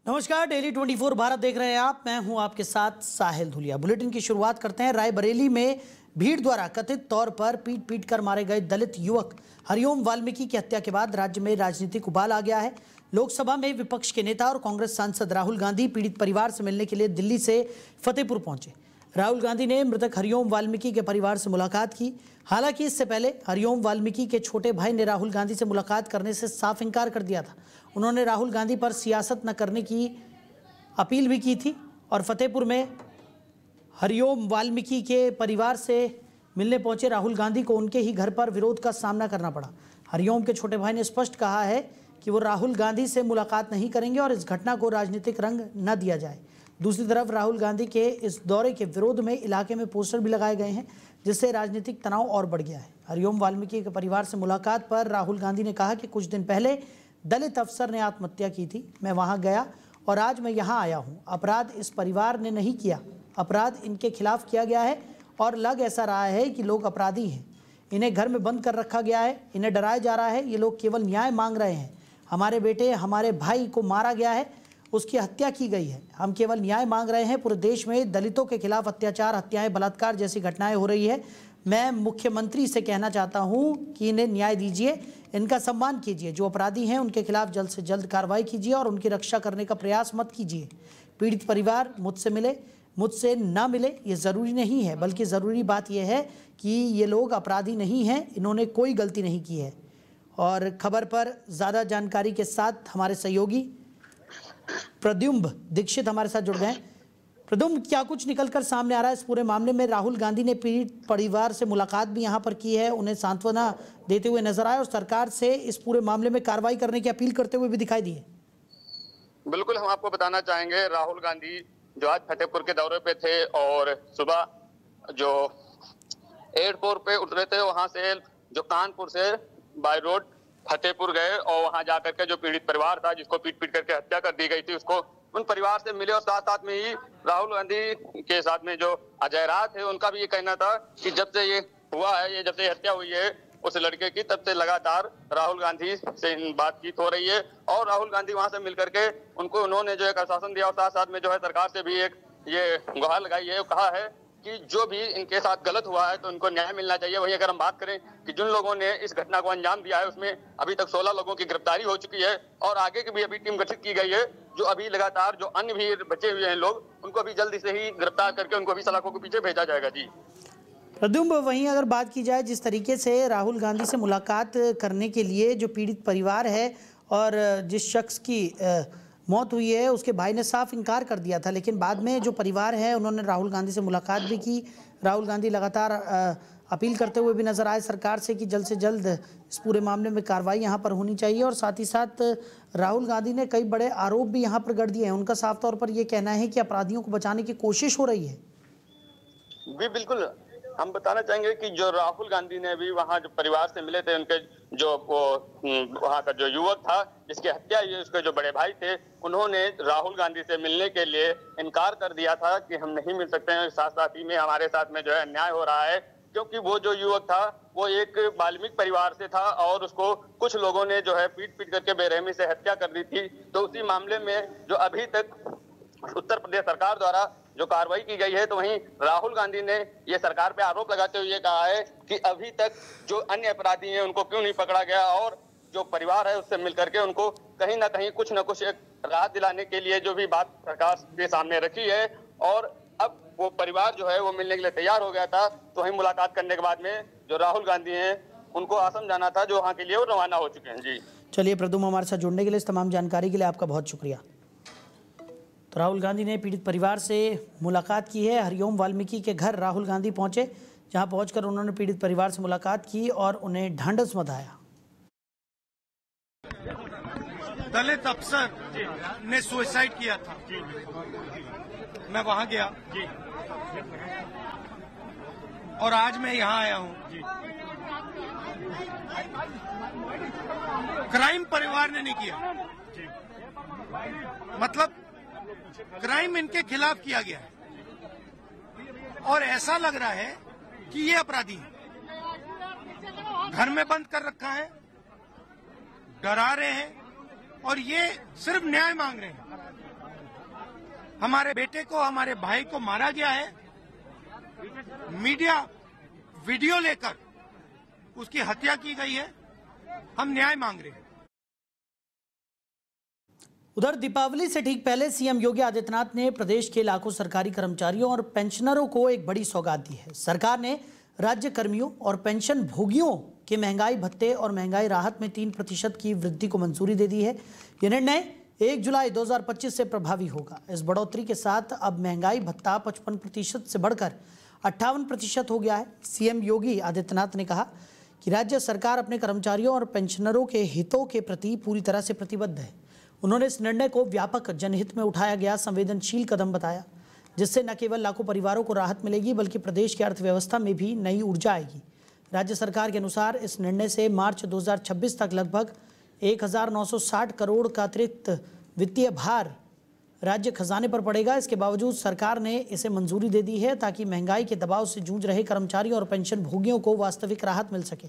नमस्कार, डेली 24 भारत देख रहे हैं आप। मैं हूं आपके साथ साहिल धुलिया। बुलेटिन की शुरुआत करते हैं। रायबरेली में भीड़ द्वारा कथित तौर पर पीट पीट कर मारे गए दलित युवक हरिओम वाल्मीकि की हत्या के बाद राज्य में राजनीतिक उबाल आ गया है। लोकसभा में विपक्ष के नेता और कांग्रेस सांसद राहुल गांधी पीड़ित परिवार से मिलने के लिए दिल्ली से फतेहपुर पहुंचे। राहुल गांधी ने मृतक हरिओम वाल्मीकि के परिवार से मुलाकात की। हालांकि इससे पहले हरिओम वाल्मीकि के छोटे भाई ने राहुल गांधी से मुलाकात करने से साफ इनकार कर दिया था। उन्होंने राहुल गांधी पर सियासत न करने की अपील भी की थी और फतेहपुर में हरिओम वाल्मीकि के परिवार से मिलने पहुंचे राहुल गांधी को उनके ही घर पर विरोध का सामना करना पड़ा। हरिओम के छोटे भाई ने स्पष्ट कहा है कि वो राहुल गांधी से मुलाकात नहीं करेंगे और इस घटना को राजनीतिक रंग न दिया जाए। दूसरी तरफ राहुल गांधी के इस दौरे के विरोध में इलाके में पोस्टर भी लगाए गए हैं, जिससे राजनीतिक तनाव और बढ़ गया है। हरिओम वाल्मीकि के परिवार से मुलाकात पर राहुल गांधी ने कहा कि कुछ दिन पहले दलित अफसर ने आत्महत्या की थी। मैं वहां गया और आज मैं यहाँ आया हूँ। अपराध इस परिवार ने नहीं किया, अपराध इनके खिलाफ किया गया है और लग ऐसा रहा है कि लोग अपराधी हैं। इन्हें घर में बंद कर रखा गया है, इन्हें डराया जा रहा है। ये लोग केवल न्याय मांग रहे हैं। हमारे बेटे, हमारे भाई को मारा गया है, उसकी हत्या की गई है। हम केवल न्याय मांग रहे हैं। पूरे देश में दलितों के खिलाफ अत्याचार, हत्याएं, बलात्कार जैसी घटनाएं हो रही है। मैं मुख्यमंत्री से कहना चाहता हूं कि इन्हें न्याय दीजिए, इनका सम्मान कीजिए। जो अपराधी हैं उनके खिलाफ जल्द से जल्द कार्रवाई कीजिए और उनकी रक्षा करने का प्रयास मत कीजिए। पीड़ित परिवार मुझसे मिले, मुझसे ना मिले ये ज़रूरी नहीं है, बल्कि ज़रूरी बात यह है कि ये लोग अपराधी नहीं हैं, इन्होंने कोई गलती नहीं की है। और खबर पर ज़्यादा जानकारी के साथ हमारे सहयोगी प्रद्युम्न दीक्षित हमारे साथ जुड़ गए। प्रद्युम्न, क्या कुछ निकलकर सामने आ रहा है इस पूरे मामले में? राहुल गांधी ने पीड़ित परिवार से मुलाकात भी यहां पर की है, उन्हें सांत्वना देते हुए नजर आए और सरकार से इस पूरे मामले में कार्रवाई करने की अपील करते हुए भी दिखाई दिए। बिल्कुल, हम आपको बताना चाहेंगे, राहुल गांधी जो आज फतेहपुर के दौरे पे थे और सुबह जो एयरपोर्ट पे उतरे थे, वहां से जो कानपुर से बाय रोड फतेहपुर गए और वहां जाकर के जो पीड़ित परिवार था, जिसको पीट पीट करके हत्या कर दी गई थी, उसको उन परिवार से मिले और साथ साथ में ही राहुल गांधी के साथ में जो अजय रात है, उनका भी ये कहना था कि जब से ये हुआ है, जब से हत्या हुई है उस लड़के की, तब से लगातार राहुल गांधी से बातचीत हो रही है। और राहुल गांधी वहां से मिलकर के उन्होंने जो एक आश्वासन दिया और साथ साथ में जो है सरकार से भी एक ये गुहार लगाई है, कहा है कि जो भी इनके साथ गलत हुआ है तो उनको न्याय मिलना चाहिए। वहीं अगर हम बात करें कि जिन लोगों ने इस घटना को अंजाम दिया है, उसमें अभी तक 16 लोगों की गिरफ्तारी हो चुकी है और आगे की भी अभी टीम गठित की गई है, जो अभी लगातार जो अन्य भी बचे हुए हैं लोग, उनको भी जल्दी से ही गिरफ्तार करके उनको भी सलाखों के पीछे भेजा जाएगा। जी प्रद्युम्न, वहीं अगर बात की जाए जिस तरीके से राहुल गांधी से मुलाकात करने के लिए जो पीड़ित परिवार है और जिस शख्स की मौत हुई है उसके भाई ने साफ इनकार कर दिया था, लेकिन बाद में जो परिवार है उन्होंने राहुल गांधी से मुलाकात भी की। राहुल गांधी लगातार अपील करते हुए भी नजर आए सरकार से कि जल्द से जल्द इस पूरे मामले में कार्रवाई यहां पर होनी चाहिए। और साथ ही साथ राहुल गांधी ने कई बड़े आरोप भी यहां पर गढ़ दिए हैं। उनका साफ तौर पर यह कहना है कि अपराधियों को बचाने की कोशिश हो रही है। जी बिल्कुल, हम बताना चाहेंगे कि जो राहुल गांधी ने भी वहां जो परिवार से मिले थे, उनके जो वहां का जो युवक था जिसकी हत्या हुई, उसके जो बड़े भाई थे, उन्होंने राहुल गांधी से मिलने के लिए इनकार कर दिया था कि हम नहीं मिल सकते हैं। साथ साथ ही में हमारे साथ में जो है अन्याय हो रहा है, क्योंकि वो जो युवक था वो एक वाल्मीकि परिवार से था और उसको कुछ लोगों ने जो है पीट पीट करके बेरहमी से हत्या कर दी थी। तो उसी मामले में जो अभी तक उत्तर प्रदेश सरकार द्वारा जो कार्रवाई की गई है, तो वहीं राहुल गांधी ने ये सरकार पे आरोप लगाते हुए कहा है कि अभी तक जो अन्य अपराधी हैं उनको क्यों नहीं पकड़ा गया और जो परिवार है उससे मिलकर के उनको कहीं ना कहीं कुछ न कुछ एक राहत दिलाने के लिए जो भी बात सरकार के सामने रखी है। और अब वो परिवार जो है वो मिलने के लिए तैयार हो गया था। तो वहीं मुलाकात करने के बाद में जो राहुल गांधी हैं उनको आसम जाना था, जो वहाँ के लिए वो रवाना हो चुके हैं। जी चलिए प्रद्युम्न, हमारे साथ जुड़ने के लिए, इस तमाम जानकारी के लिए आपका बहुत शुक्रिया। तो राहुल गांधी ने पीड़ित परिवार से मुलाकात की है। हरिओम वाल्मीकि के घर राहुल गांधी पहुंचे, जहां पहुंचकर उन्होंने पीड़ित परिवार से मुलाकात की और उन्हें ढांढस बंधाया। दलित अफसर ने सुसाइड किया था, मैं वहां गया और आज मैं यहां आया हूं। क्राइम परिवार ने नहीं किया, मतलब क्राइम इनके खिलाफ किया गया है और ऐसा लग रहा है कि ये अपराधी हैं। घर में बंद कर रखा है, डरा रहे हैं और ये सिर्फ न्याय मांग रहे हैं। हमारे बेटे को, हमारे भाई को मारा गया है। मीडिया वीडियो लेकर उसकी हत्या की गई है। हम न्याय मांग रहे हैं। उधर दीपावली से ठीक पहले सीएम योगी आदित्यनाथ ने प्रदेश के लाखों सरकारी कर्मचारियों और पेंशनरों को एक बड़ी सौगात दी है। सरकार ने राज्य कर्मियों और पेंशन भोगियों के महंगाई भत्ते और महंगाई राहत में 3% की वृद्धि को मंजूरी दे दी है। यह निर्णय 1 जुलाई 2025 से प्रभावी होगा। इस बढ़ोतरी के साथ अब महंगाई भत्ता 55% से बढ़कर 58% हो गया है। सीएम योगी आदित्यनाथ ने कहा कि राज्य सरकार अपने कर्मचारियों और पेंशनरों के हितों के प्रति पूरी तरह से प्रतिबद्ध है। उन्होंने इस निर्णय को व्यापक जनहित में उठाया गया संवेदनशील कदम बताया, जिससे न केवल लाखों परिवारों को राहत मिलेगी बल्कि प्रदेश की अर्थव्यवस्था में भी नई ऊर्जा आएगी। राज्य सरकार के अनुसार इस निर्णय से मार्च 2026 तक लगभग 1960 करोड़ का अतिरिक्त वित्तीय भार राज्य खजाने पर पड़ेगा। इसके बावजूद सरकार ने इसे मंजूरी दे दी है ताकि महंगाई के दबाव से जूझ रहे कर्मचारियों और पेंशन भोगियों को वास्तविक राहत मिल सके।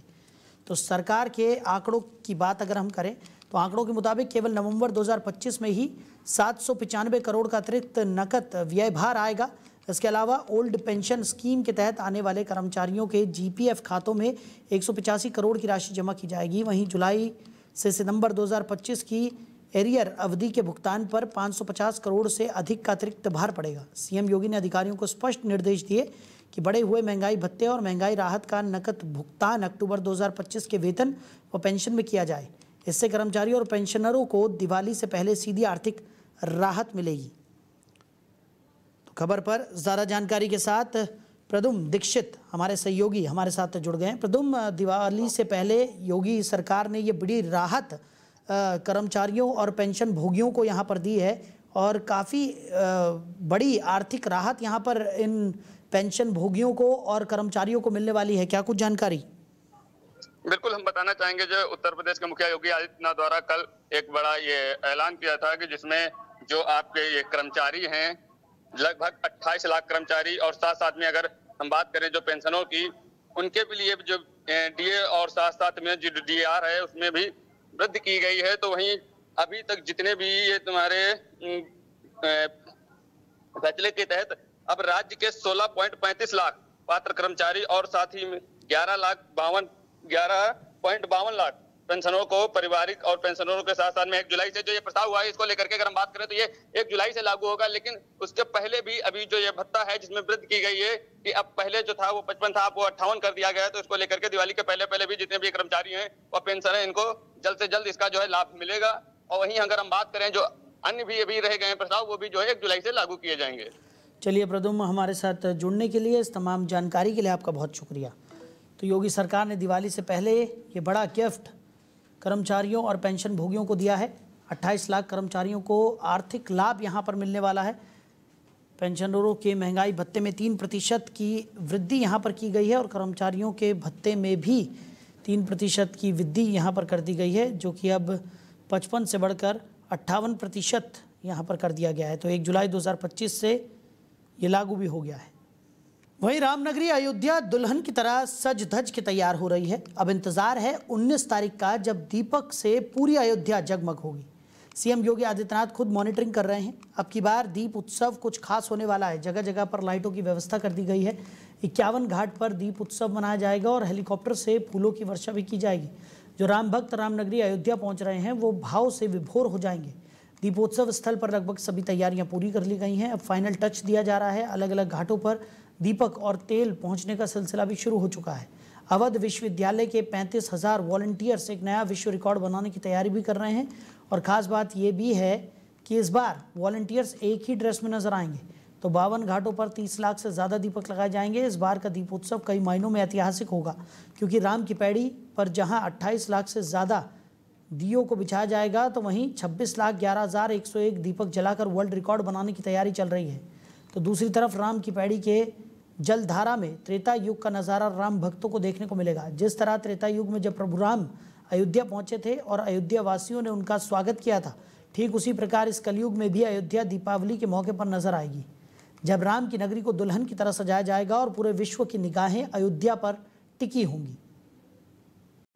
तो सरकार के आंकड़ों की बात अगर हम करें तो आंकड़ों के मुताबिक केवल नवंबर 2025 में ही 795 करोड़ का अतिरिक्त नकद व्यय भार आएगा। इसके अलावा ओल्ड पेंशन स्कीम के तहत आने वाले कर्मचारियों के जीपीएफ खातों में 185 करोड़ की राशि जमा की जाएगी। वहीं जुलाई से सितंबर 2025 की एरियर अवधि के भुगतान पर 550 करोड़ से अधिक का अतिरिक्त भार पड़ेगा। सीएम योगी ने अधिकारियों को स्पष्ट निर्देश दिए कि बढ़े हुए महंगाई भत्ते और महंगाई राहत का नकद भुगतान अक्टूबर 2025 के वेतन व पेंशन में किया जाए। इससे कर्मचारियों और पेंशनरों को दिवाली से पहले सीधी आर्थिक राहत मिलेगी। तो खबर पर ज़्यादा जानकारी के साथ प्रदुम दीक्षित हमारे सहयोगी हमारे साथ जुड़ गए हैं। प्रदुम, दिवाली से पहले योगी सरकार ने ये बड़ी राहत कर्मचारियों और पेंशन भोगियों को यहाँ पर दी है और काफ़ी बड़ी आर्थिक राहत यहाँ पर इन पेंशन भोगियों को और कर्मचारियों को मिलने वाली है। क्या कुछ जानकारी? बिल्कुल, हम बताना चाहेंगे जो उत्तर प्रदेश के मुखिया योगी आदित्यनाथ द्वारा कल एक बड़ा ये ऐलान किया था कि जिसमें जो आपके ये कर्मचारी हैं लगभग 28 लाख कर्मचारी और साथ साथ में अगर हम बात करें जो पेंशनों की, उनके भी लिए जो डीए और साथ साथ में जो डीआर है उसमें भी वृद्धि की गई है। तो वहीं अभी तक जितने भी ये तुम्हारे फैसले के तहत अब राज्य के 16.35 लाख पात्र कर्मचारी और साथ ही में 11.52 लाख पेंशनरों को पारिवारिक और पेंशनरों के साथ साथ में 1 जुलाई से जो ये प्रस्ताव हुआ है इसको लेकर के अगर हम बात करें तो ये 1 जुलाई से लागू होगा। लेकिन उसके पहले भी अभी जो ये भत्ता है जिसमें वृद्धि की गई है कि अब पहले जो था वो 55 था, अब वो 58 कर दिया गया है। तो इसको लेकर के दिवाली के पहले भी जितने भी कर्मचारी हैं और पेंशन है इनको जल्द से जल्द इसका जो है लाभ मिलेगा। और वहीं अगर हम बात करें जो अन्य भी अभी रह गए प्रस्ताव वो भी जो है 1 जुलाई से लागू किए जाएंगे। चलिए प्रदुम, हमारे साथ जुड़ने के लिए, इस तमाम जानकारी के लिए आपका बहुत शुक्रिया। तो योगी सरकार ने दिवाली से पहले ये बड़ा गिफ्ट कर्मचारियों और पेंशन भोगियों को दिया है। 28 लाख कर्मचारियों को आर्थिक लाभ यहाँ पर मिलने वाला है। पेंशनरों के महंगाई भत्ते में 3% की वृद्धि यहाँ पर की गई है और कर्मचारियों के भत्ते में भी 3% की वृद्धि यहाँ पर कर दी गई है, जो कि अब 55 से बढ़कर 58% यहाँ पर कर दिया गया है। तो 1 जुलाई 2025 से ये लागू भी हो गया है। वहीं रामनगरी अयोध्या दुल्हन की तरह सज धज के तैयार हो रही है। अब इंतजार है 19 तारीख का, जब दीपक से पूरी अयोध्या जगमग होगी। सीएम योगी आदित्यनाथ खुद मॉनिटरिंग कर रहे हैं। अब की बार दीप उत्सव कुछ खास होने वाला है। जगह जगह पर लाइटों की व्यवस्था कर दी गई है। 51 घाट पर दीप उत्सव मनाया जाएगा और हेलीकॉप्टर से फूलों की वर्षा भी की जाएगी। जो राम भक्त रामनगरी अयोध्या पहुंच रहे हैं वो भाव से विभोर हो जाएंगे। दीपोत्सव स्थल पर लगभग सभी तैयारियां पूरी कर ली गई हैं। अब फाइनल टच दिया जा रहा है। अलग अलग घाटों पर दीपक और तेल पहुंचने का सिलसिला भी शुरू हो चुका है। अवध विश्वविद्यालय के 35,000 वॉलंटियर्स एक नया विश्व रिकॉर्ड बनाने की तैयारी भी कर रहे हैं। और ख़ास बात ये भी है कि इस बार वॉलंटियर्स एक ही ड्रेस में नजर आएंगे। तो 52 घाटों पर 30 लाख से ज़्यादा दीपक लगाए जाएंगे। इस बार का दीपोत्सव कई मायनों में ऐतिहासिक होगा, क्योंकि राम की पैड़ी पर जहाँ 28 लाख से ज़्यादा दियों को बिछाया जाएगा, तो वहीं 26,11,101 दीपक जलाकर वर्ल्ड रिकॉर्ड बनाने की तैयारी चल रही है। तो दूसरी तरफ राम की पैड़ी के जलधारा में त्रेता युग का नज़ारा राम भक्तों को देखने को मिलेगा। जिस तरह त्रेता युग में जब प्रभु राम अयोध्या पहुंचे थे और अयोध्या वासियों ने उनका स्वागत किया था, ठीक उसी प्रकार इस कलयुग में भी अयोध्या दीपावली के मौके पर नजर आएगी, जब राम की नगरी को दुल्हन की तरह सजाया जाएगा और पूरे विश्व की निगाहें अयोध्या पर टिकी होंगी।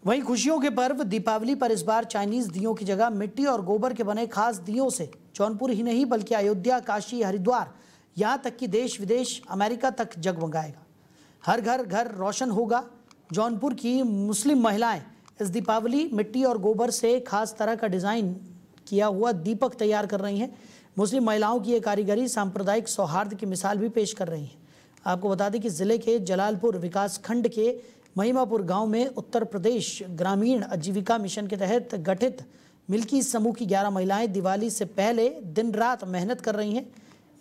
वहीं खुशियों के पर्व दीपावली पर इस बार चाइनीज दियों की जगह मिट्टी और गोबर के बने खास दियों से जौनपुर ही नहीं बल्कि अयोध्या, काशी, हरिद्वार, यहाँ तक कि देश विदेश, अमेरिका तक जगमगाएगा। हर घर घर रोशन होगा। जौनपुर की मुस्लिम महिलाएं इस दीपावली मिट्टी और गोबर से खास तरह का डिज़ाइन किया हुआ दीपक तैयार कर रही हैं। मुस्लिम महिलाओं की ये कारीगरी सांप्रदायिक सौहार्द की मिसाल भी पेश कर रही है। आपको बता दें कि ज़िले के जलालपुर विकासखंड के महिमापुर गांव में उत्तर प्रदेश ग्रामीण आजीविका मिशन के तहत गठित मिल्की समूह की 11 महिलाएं दिवाली से पहले दिन रात मेहनत कर रही हैं।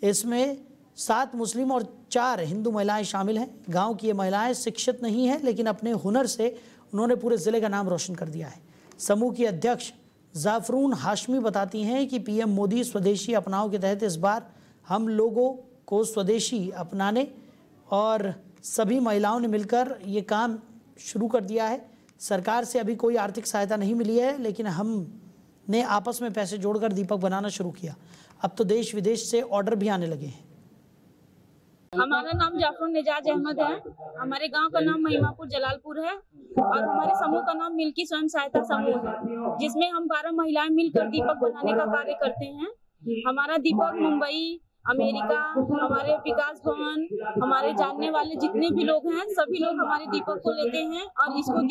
इसमें 7 मुस्लिम और 4 हिंदू महिलाएं शामिल हैं। गांव की ये महिलाएं शिक्षित नहीं हैं, लेकिन अपने हुनर से उन्होंने पूरे ज़िले का नाम रोशन कर दिया है। समूह की अध्यक्ष जाफरून हाशमी बताती हैं कि पीएम मोदी स्वदेशी अपनाओ के तहत इस बार हम लोगों को स्वदेशी अपनाने और सभी महिलाओं ने मिलकर ये काम शुरू कर दिया है। सरकार से अभी कोई आर्थिक सहायता नहीं मिली है, लेकिन हमने आपस में पैसे जोड़कर दीपक बनाना शुरू किया। अब तो देश विदेश से ऑर्डर भी आने लगे हैं। हमारा नाम जाफर निजाज अहमद है। हमारे गांव का नाम महिमापुर जलालपुर है और हमारे समूह का नाम मिल्की स्वयं सहायता समूह है, जिसमें हम 12 महिलाएं मिलकर दीपक बनाने का कार्य करते हैं। हमारा दीपक मुंबई, अमेरिका, हमारे विकास भवन, हमारे जानने वाले जितने भी लोग हैं सभी लोग हमारे दीपक को लेते हैं और इसको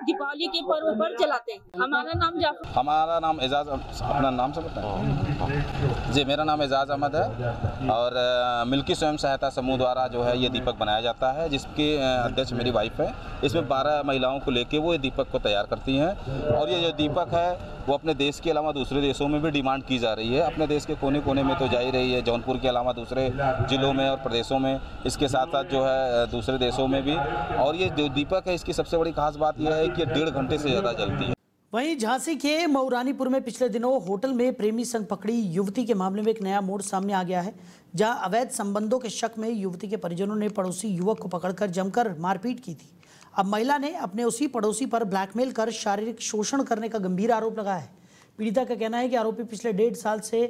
दीपावली के पर्व पर जलाते हैं। हमारा नाम जाफर। हमारा नाम एजाज, अपना नाम से बताएं जी। मेरा नाम एजाज अहमद है और मिल्की स्वयं सहायता समूह द्वारा जो है ये दीपक बनाया जाता है, जिसके अध्यक्ष मेरी वाइफ है। इसमें 12 महिलाओं को लेके वो ये दीपक को तैयार करती हैं और ये जो दीपक है वो अपने देश के अलावा दूसरे देशों में भी डिमांड की जा रही है। अपने देश के कोने कोने में तो जा ही रही है, जौनपुर के अलावा दूसरे जिलों में और प्रदेशों में, इसके साथ साथ जो है दूसरे देशों में भी। और ये जो दीपक है इसकी सबसे बड़ी खास बात यह है कि 1.5 घंटे से ज़्यादा जलती है। वहीं झांसी के मऊरानीपुर में पिछले दिनों होटल में प्रेमी संग पकड़ी युवती के मामले में एक नया मोड़ सामने आ गया है, जहां अवैध संबंधों के शक में युवती के परिजनों ने पड़ोसी युवक को पकड़कर जमकर मारपीट की थी। अब महिला ने अपने उसी पड़ोसी पर ब्लैकमेल कर शारीरिक शोषण करने का गंभीर आरोप लगाया है। पीड़िता का कहना है कि आरोपी पिछले 1.5 साल से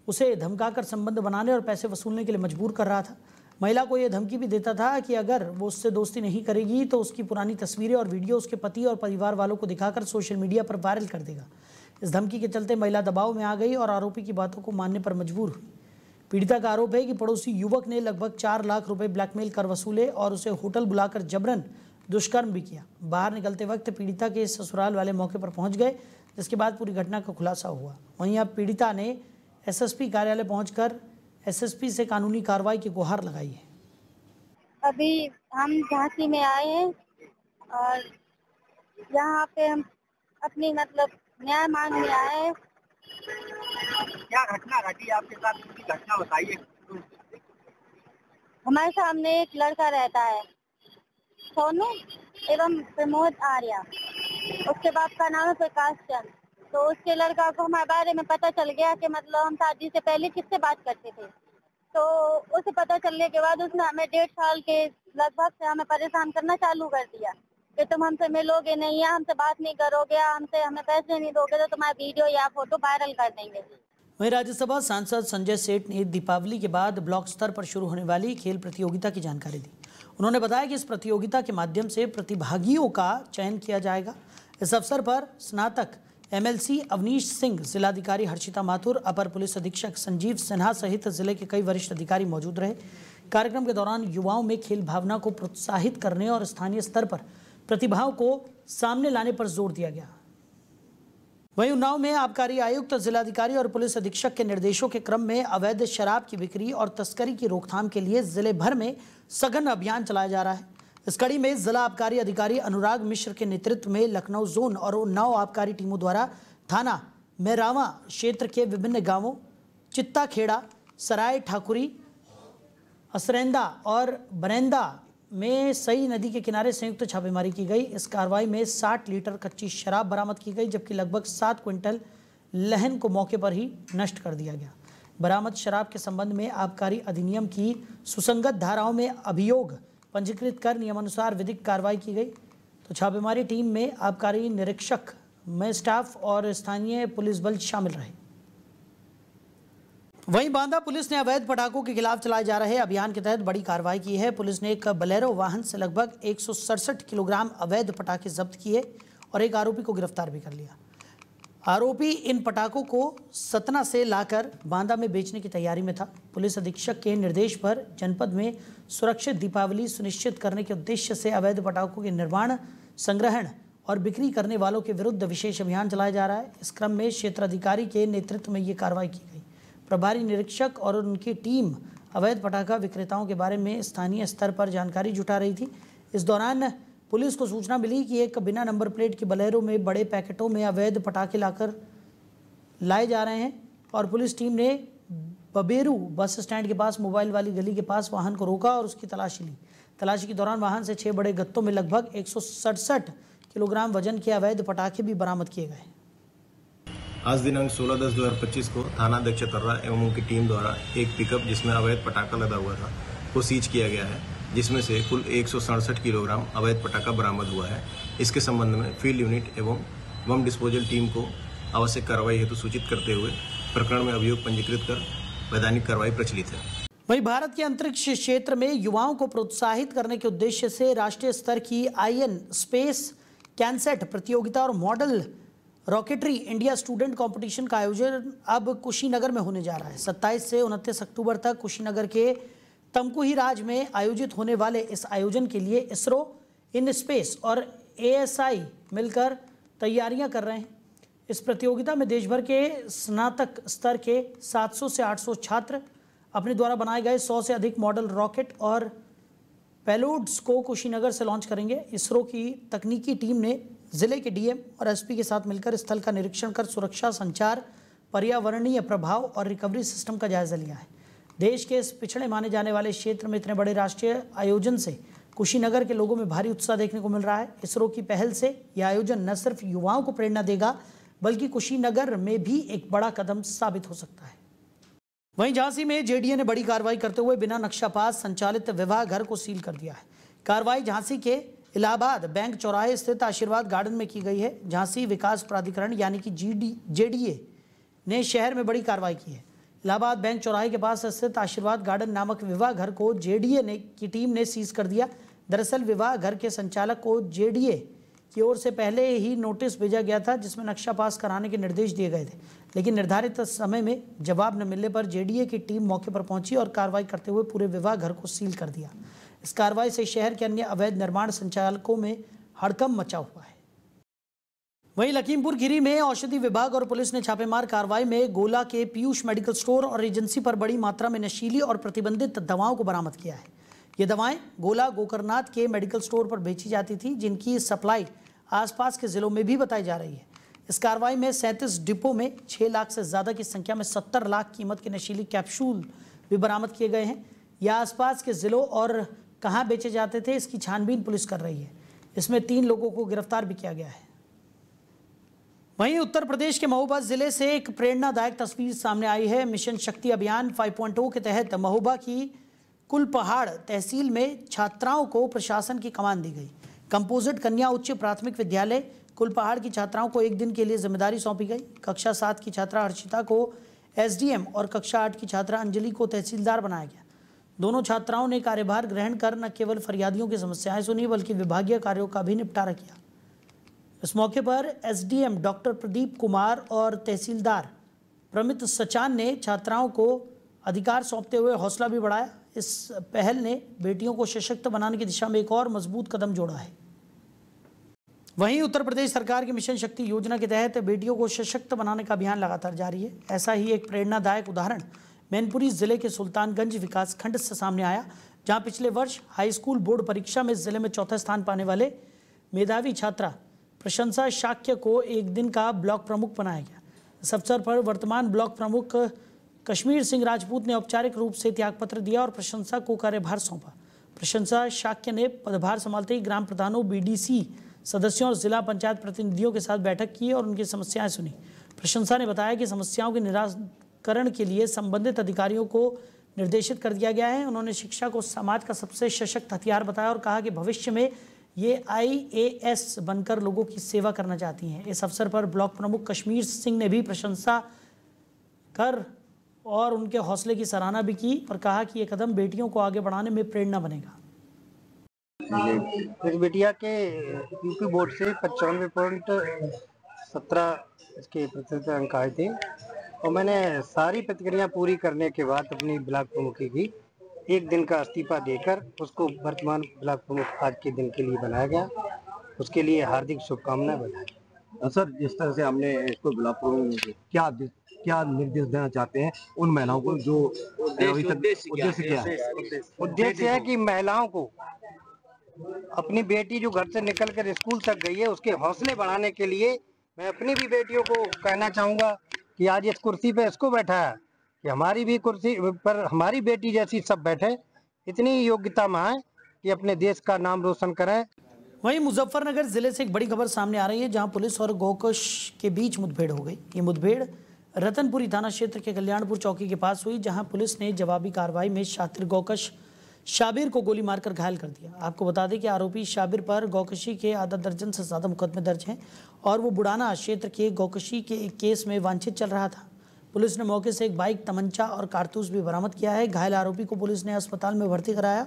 उसे धमकाकर संबंध बनाने और पैसे वसूलने के लिए मजबूर कर रहा था। महिला को यह धमकी भी देता था कि अगर वो उससे दोस्ती नहीं करेगी तो उसकी पुरानी तस्वीरें और वीडियो उसके पति और परिवार वालों को दिखाकर सोशल मीडिया पर वायरल कर देगा। इस धमकी के चलते महिला दबाव में आ गई और आरोपी की बातों को मानने पर मजबूर हुई। पीड़िता का आरोप है कि पड़ोसी युवक ने लगभग 4 लाख रुपए ब्लैकमेल कर वसूले और उसे होटल बुलाकर जबरन दुष्कर्म भी किया। बाहर निकलते वक्त पीड़िता के ससुराल वाले मौके पर पहुंच गए, जिसके बाद पूरी घटना का खुलासा हुआ। वहीं अब पीड़िता ने एसएसपी कार्यालय पहुंचकर एसएसपी से कानूनी कार्रवाई की गुहार लगाई है। अभी हम झांसी में आए हैं और यहाँ पे हम अपनी न्याय मांगने आए हैं। क्या घटना घटी आपके साथ, उसकी घटना बताइए। हमारे सामने एक लड़का रहता है, सोनू एवं प्रमोद आर्या। उसके बाप का नाम है प्रकाश चंद। तो उसके लड़का को हमारे बारे में पता चल गया कि हम शादी से पहले किससे बात करते थे। तो उसे पता चलने के बाद उसने हमें 1.5 साल के लगभग से हमें परेशान करना चालू कर दिया कि तुम हमसे मिलोगे नहीं या हमसे बात नहीं करोगे, हमें पैसे नहीं दोगे तो तुम्हारा वीडियो या फोटो वायरल कर देंगे। वहीं राज्यसभा सांसद संजय सेठ ने दीपावली के बाद ब्लॉक स्तर पर शुरू होने वाली खेल प्रतियोगिता की जानकारी दी। उन्होंने बताया कि इस प्रतियोगिता के माध्यम से प्रतिभागियों का चयन किया जाएगा। इस अवसर पर स्नातक एमएलसी अवनीश सिंह, जिलाधिकारी हर्षिता माथुर, अपर पुलिस अधीक्षक संजीव सिन्हा सहित जिले के कई वरिष्ठ अधिकारी मौजूद रहे। कार्यक्रम के दौरान युवाओं में खेल भावना को प्रोत्साहित करने और स्थानीय स्तर पर प्रतिभाओं को सामने लाने पर जोर दिया गया। वहीं उन्नाव में आबकारी आयुक्त, जिलाधिकारी और पुलिस अधीक्षक के निर्देशों के क्रम में अवैध शराब की बिक्री और तस्करी की रोकथाम के लिए जिले भर में सघन अभियान चलाया जा रहा है। इस कड़ी में जिला आबकारी अधिकारी अनुराग मिश्र के नेतृत्व में लखनऊ जोन और उन्नाव आबकारी टीमों द्वारा थाना मेरावा क्षेत्र के विभिन्न गांवों चित्ता खेड़ा, सराय ठाकुरी, असरेंदा और बरेंदा में सई नदी के किनारे संयुक्त छापेमारी की गई। इस कार्रवाई में 60 लीटर कच्ची शराब बरामद की गई, जबकि लगभग 7 क्विंटल लहन को मौके पर ही नष्ट कर दिया गया। बरामद शराब के संबंध में आबकारी अधिनियम की सुसंगत धाराओं में अभियोग पंजीकृत कर नियमानुसार विधिक कार्रवाई की गई। तो छापेमारी टीम में आबकारी निरीक्षक, में स्टाफ और स्थानीय पुलिस बल शामिल रहे। वहीं बांदा पुलिस ने अवैध पटाखों के खिलाफ चलाए जा रहे अभियान के तहत बड़ी कार्रवाई की है। पुलिस ने एक बलेरो वाहन से लगभग 167 किलोग्राम अवैध पटाखे जब्त किए और एक आरोपी को गिरफ्तार भी कर लिया। आरोपी इन पटाखों को सतना से लाकर बांदा में बेचने की तैयारी में था। पुलिस अधीक्षक के निर्देश पर जनपद में सुरक्षित दीपावली सुनिश्चित करने के उद्देश्य से अवैध पटाखों के निर्माण, संग्रहण और बिक्री करने वालों के विरुद्ध विशेष अभियान चलाया जा रहा है। इस क्रम में क्षेत्राधिकारी के नेतृत्व में ये कार्रवाई की गई। प्रभारी निरीक्षक और उनकी टीम अवैध पटाखा विक्रेताओं के बारे में स्थानीय स्तर पर जानकारी जुटा रही थी। इस दौरान पुलिस को सूचना मिली कि एक बिना नंबर प्लेट की बलेरो में बड़े पैकेटों में अवैध पटाखे लाए जा रहे हैं और पुलिस टीम ने बबेरू बस स्टैंड के पास मोबाइल वाली गली के पास वाहन को रोका और उसकी तलाशी ली। तलाशी के दौरान वाहन से 6 बड़े गत्तों में लगभग 167 किलोग्राम वजन के अवैध पटाखे भी बरामद किए गए। आज दिनांक 16/10/2025 को थानाध्यक्ष तर्रा एवं उनकी टीम द्वारा एक पिकअप जिसमें अवैध पटाखा लदा हुआ था को सीज किया गया है, जिसमें से कुल 167 किलोग्राम अवैध पटाखा बरामद हुआ है। इसके संबंध में फील्ड यूनिट एवं बम डिस्पोजल टीम को आवश्यक कार्रवाई हेतु सूचित करते हुए प्रकरण में अभियोग पंजीकृत कर वैधानिक कार्रवाई प्रचलित है। वहीं भारत के अंतरिक्ष क्षेत्र में युवाओं को प्रोत्साहित करने के उद्देश्य से राष्ट्रीय स्तर की IN स्पेस कैनसेट प्रतियोगिता और model rocketry India student competition का आयोजन अब कुशीनगर में होने जा रहा है। 27 से 29 अक्टूबर तक कुशीनगर के तमकुही राज में आयोजित होने वाले इस आयोजन के लिए इसरो, इन स्पेस और ASI मिलकर तैयारियां कर रहे हैं। इस प्रतियोगिता में देश भर के स्नातक स्तर के 700 से 800 छात्र अपने द्वारा बनाए गए 100 से अधिक मॉडल रॉकेट और पेलोड्स को कुशीनगर से लॉन्च करेंगे। इसरो की तकनीकी टीम ने जिले के DM और SP के साथ मिलकर स्थल का निरीक्षण कर सुरक्षा, संचार, पर्यावरणीय प्रभाव और रिकवरी सिस्टम का जायजा लिया है। देश के इस पिछड़े माने जाने वाले क्षेत्र में इतने बड़े राष्ट्रीय आयोजन से कुशीनगर के लोगों में भारी उत्साह देखने को मिल रहा है। इसरो की पहल से यह आयोजन न सिर्फ युवाओं को प्रेरणा देगा बल्कि कुशीनगर में भी एक बड़ा कदम साबित हो सकता है। वहीं झांसी में JDA ने बड़ी कार्रवाई करते हुए बिना नक्शा पास संचालित विवाह घर को सील कर दिया है। कार्रवाई झांसी के इलाहाबाद बैंक चौराहे स्थित आशीर्वाद गार्डन में की गई है। झांसी विकास प्राधिकरण यानी कि JDA ने शहर में बड़ी कार्रवाई की है। इलाहाबाद बैंक चौराहे के पास स्थित आशीर्वाद गार्डन नामक विवाह घर को JDA की टीम ने सीज कर दिया। दरअसल विवाह घर के संचालक को JDA की ओर से पहले ही नोटिस भेजा गया था जिसमें नक्शा पास कराने के निर्देश दिए गए थे, लेकिन निर्धारित समय में जवाब न मिलने पर JDA की टीम मौके पर पहुंची और कार्रवाई करते हुए पूरे विवाह घर को सील कर दिया। इस कार्रवाई से शहर के अन्य अवैध निर्माण संचालकों में हड़कंप मचा हुआ है। वहीं लखीमपुर खीरी में औषधि विभाग और पुलिस ने छापेमार कार्रवाई में गोला के पीयूष मेडिकल स्टोर और एजेंसी पर बड़ी मात्रा में नशीली और प्रतिबंधित दवाओं को बरामद किया है। ये दवाएं गोला गोकरनाथ के मेडिकल स्टोर पर बेची जाती थी, जिनकी सप्लाई आसपास के जिलों में भी बताई जा रही है। इस कार्रवाई में 37 डिपो में 6 लाख से ज्यादा की संख्या में 70 लाख कीमत के नशीली कैप्सूल भी बरामद किए गए हैं। यह आसपास के जिलों और कहां बेचे जाते थे इसकी छानबीन पुलिस कर रही है। इसमें 3 लोगों को गिरफ्तार भी किया गया है। वहीं उत्तर प्रदेश के महोबा जिले से एक प्रेरणादायक तस्वीर सामने आई है। मिशन शक्ति अभियान 5.0 के तहत महोबा की कुलपहाड़ तहसील में छात्राओं को प्रशासन की कमान दी गई। कंपोजिट कन्या उच्च प्राथमिक विद्यालय कुलपहाड़ की छात्राओं को एक दिन के लिए जिम्मेदारी सौंपी गई। कक्षा 7 की छात्रा हर्षिता को SDM और कक्षा 8 की छात्रा अंजलि को तहसीलदार बनाया गया। दोनों छात्राओं ने कार्यभार ग्रहण कर न केवल फरियादियों की समस्याएं सुनी बल्कि विभागीय कार्यों का भी निपटारा किया। इस मौके पर SDM डॉक्टर प्रदीप कुमार और तहसीलदार प्रमित सचान ने छात्राओं को अधिकार सौंपते हुए हौसला भी बढ़ाया। इस पहल ने बेटियों को सशक्त बनाने की दिशा में एक और मजबूत कदम जोड़ा है। वहीं उत्तर प्रदेश सरकार की मिशन शक्ति योजना के तहत बेटियों को सशक्त बनाने का अभियान लगातार जारी है। ऐसा ही एक प्रेरणादायक उदाहरण मैनपुरी जिले के सुल्तानगंज विकास खंड से सामने आया, जहां पिछले वर्ष हाई स्कूल बोर्ड परीक्षा में जिले में 4था स्थान पाने वाले मेधावी छात्रा प्रशंसा शाक्य को एक दिन का ब्लॉक प्रमुख बनाया गया। इस अवसर पर वर्तमान ब्लॉक प्रमुख कश्मीर सिंह राजपूत ने औपचारिक रूप से त्यागपत्र दिया और प्रशंसा को कार्यभार सौंपा। प्रशंसा शाक्य ने पदभार संभालते ही ग्राम प्रधानों, BDC सदस्यों और जिला पंचायत प्रतिनिधियों के साथ बैठक की और उनकी समस्याएं सुनी। प्रशंसा ने बताया कि समस्याओं के निराकरण के लिए संबंधित अधिकारियों को निर्देशित कर दिया गया है। उन्होंने शिक्षा को समाज का सबसे सशक्त हथियार बताया और कहा कि भविष्य में ये IAS बनकर लोगों की सेवा करना चाहती हैं। इस अवसर पर ब्लॉक प्रमुख कश्मीर सिंह ने भी प्रशंसा कर और उनके हौसले की सराहना भी की और कहा कि ये कदम बेटियों को आगे बढ़ाने में प्रेरणा बनेगा। इस बिटिया के यूपी बोर्ड से 95 17 इसके प्रतिशत अंक आए थे और मैंने सारी प्रक्रिया पूरी करने के बाद अपनी ब्लॉक प्रमुखी की 1 दिन का इस्तीफा देकर उसको वर्तमान ब्लॉक प्रमुख आज के दिन के लिए बनाया गया। उसके लिए हार्दिक शुभकामनाएं बधाई। सर, जिस तरह से हमने इसको ब्लॉक प्रमुख क्या निर्देश देना चाहते हैं उन महिलाओं को जो उद्देश्य क्या है? उद्देश्य है कि महिलाओं को अपनी बेटी जो घर से निकलकर स्कूल तक गई है उसके हौसले बढ़ाने के लिए मैं अपनी भी बेटियों को कहना चाहूँगा कि आज इस कुर्सी पे इसको बैठा है कि हमारी भी कुर्सी पर हमारी बेटी जैसी सब बैठे, इतनी योग्यता में है कि अपने देश का नाम रोशन करें। वहीं मुजफ्फरनगर जिले से एक बड़ी खबर सामने आ रही है, जहां पुलिस और गौकश के बीच मुठभेड़ हो गई। ये मुठभेड़ रतनपुरी थाना क्षेत्र के कल्याणपुर चौकी के पास हुई, जहां पुलिस ने जवाबी कार्रवाई में शातिर गौकश शाबिर को गोली मारकर घायल कर दिया। आपको बता दें कि आरोपी शाबिर पर गौकशी के आधा दर्जन से ज़्यादा मुकदमे दर्ज हैं और वो बुढ़ाना क्षेत्र के गौकशी के एक केस में वांछित चल रहा था। पुलिस ने मौके से एक बाइक, तमंचा और कारतूस भी बरामद किया है। घायल आरोपी को पुलिस ने अस्पताल में भर्ती कराया।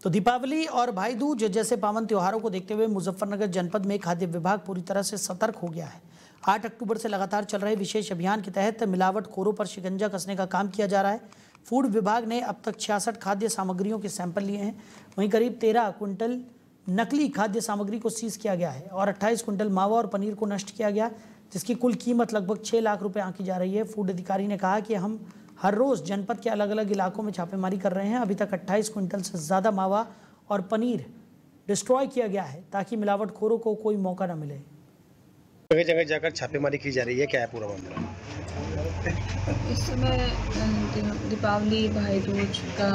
तो दीपावली और भाई दूज जैसे पावन त्योहारों को देखते हुए मुजफ्फरनगर जनपद में खाद्य विभाग पूरी तरह से सतर्क हो गया है। 8 अक्टूबर से लगातार चल रहे विशेष अभियान के तहत मिलावटखोरों पर शिकंजा कसने का काम किया जा रहा है। फूड विभाग ने अब तक 66 खाद्य सामग्रियों के सैंपल लिए हैं। वहीं करीब 13 क्विंटल नकली खाद्य सामग्री को सीज किया गया है और 28 क्विंटल मावा और पनीर को नष्ट किया गया, जिसकी कुल कीमत लगभग 6 लाख रुपए आंकी जा रही है। फूड अधिकारी ने कहा कि हम हर रोज़ जनपद के अलग अलग इलाकों में छापेमारी कर रहे हैं। अभी तक 28 क्विंटल से ज़्यादा मावा और पनीर डिस्ट्रॉय किया गया है ताकि मिलावटखोरों को कोई मौका न मिले। जगह जगह जाकर छापेमारी की जा रही है, क्या है पूरा मामला? इस समय दीपावली भाई दूज का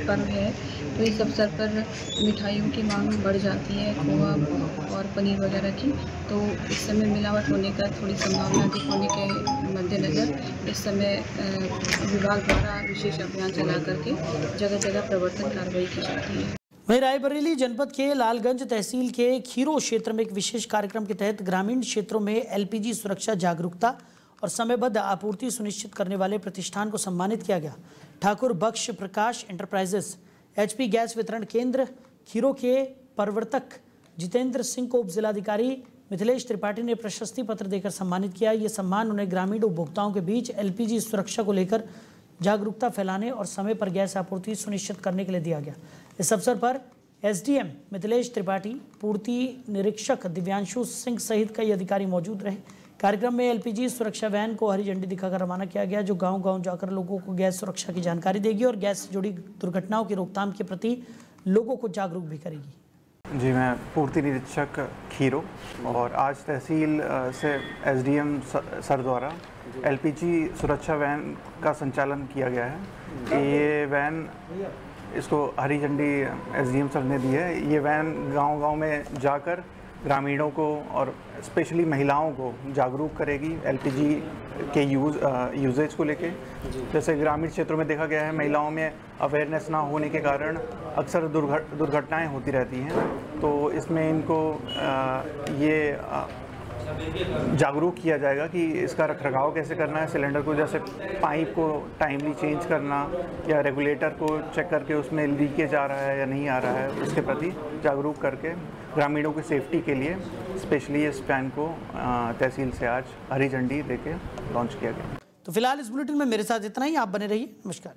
पर्व है, तो इस अवसर पर मिठाइयों की मांग बढ़ जाती है, खोआ और पनीर वगैरह की। तो इस समय मिलावट होने का थोड़ी संभावना अधिक होने के मद्देनज़र इस समय विभाग द्वारा विशेष अभियान चला करके जगह जगह प्रवर्तन कार्रवाई की जाती है। वहीं रायबरेली जनपद के लालगंज तहसील के खीरो क्षेत्र में एक विशेष कार्यक्रम के तहत ग्रामीण क्षेत्रों में एलपीजी सुरक्षा जागरूकता और समयबद्ध आपूर्ति सुनिश्चित करने वाले प्रतिष्ठान को सम्मानित किया गया। ठाकुर बख्श प्रकाश एंटरप्राइजेस एचपी गैस वितरण केंद्र खीरो के प्रवर्तक जितेंद्र सिंह को उप जिलाधिकारी मिथिलेश त्रिपाठी ने प्रशस्ति पत्र देकर सम्मानित किया। ये सम्मान उन्हें ग्रामीण उपभोक्ताओं के बीच एलपीजी सुरक्षा को लेकर जागरूकता फैलाने और समय पर गैस आपूर्ति सुनिश्चित करने के लिए दिया गया। इस अवसर पर एसडीएम मिथिलेश त्रिपाठी, पूर्ति निरीक्षक दिव्यांशु सिंह सहित कई अधिकारी मौजूद रहे। कार्यक्रम में एलपीजी सुरक्षा वैन को हरी झंडी दिखाकर रवाना किया गया, जो गांव-गांव जाकर लोगों को गैस सुरक्षा की जानकारी देगी और गैस से जुड़ी दुर्घटनाओं की रोकथाम के प्रति लोगों को जागरूक भी करेगी। जी, मैं पूर्ति निरीक्षक खीरो और आज तहसील से एसडीएम सर द्वारा एलपीजी सुरक्षा वैन का संचालन किया गया है। ये वैन इसको हरी झंडी एसडीएम सर ने दी है। ये वैन गांव-गांव में जाकर ग्रामीणों को और स्पेशली महिलाओं को जागरूक करेगी एलपीजी के यूजेज को लेके। जैसे ग्रामीण क्षेत्रों में देखा गया है, महिलाओं में अवेयरनेस ना होने के कारण अक्सर दुर्घटनाएं होती रहती हैं। तो इसमें इनको ये जागरूक किया जाएगा कि इसका रखरखाव कैसे करना है, सिलेंडर को जैसे पाइप को टाइमली चेंज करना या रेगुलेटर को चेक करके उसमें लीकेज आ रहा है या नहीं आ रहा है, उसके प्रति जागरूक करके ग्रामीणों की सेफ्टी के लिए स्पेशली इस वैन को तहसील से आज हरी झंडी देके लॉन्च किया गया। तो फिलहाल इस बुलेटिन में मेरे साथ इतना ही। आप बने रहिए। नमस्कार।